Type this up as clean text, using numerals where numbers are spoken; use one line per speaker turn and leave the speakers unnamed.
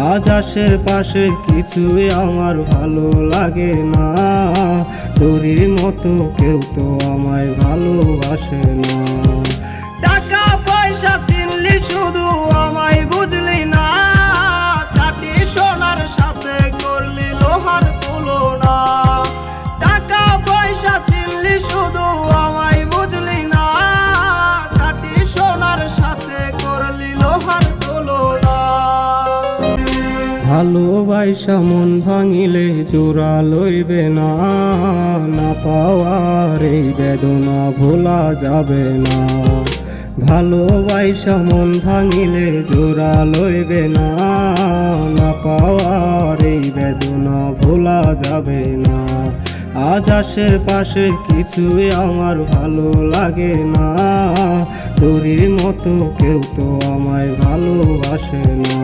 আজ আশেপাশে কিছুই আমার ভালো লাগে না, তোরই মতো কেউ তো আমায় ভালোবাসে না। টাকা পয়সা চিনলি শুধু আমায় বুঝলি না, খাঁটি সোনার সাথে করলি লোহার তুলনা। টাকা পয়সা চিনলি শুধু আমায় বুঝলি না, খাঁটি সোনার সাথে করলি লোহার তুলনা। ভালোবাসা মন ভাঙিলে জোড়া লইবে না, না পাওয়ার এই বেদনা ভোলা যাবে না। ভালোবাসা মন ভাঙিলে জোড়া লইবে না, না পাওয়ার এই বেদনা ভোলা যাবে না। আজ আশেপাশে কিছুই আমার ভালো লাগে না, তোরই মতো কেউ তো আমায় ভালোবাসে না।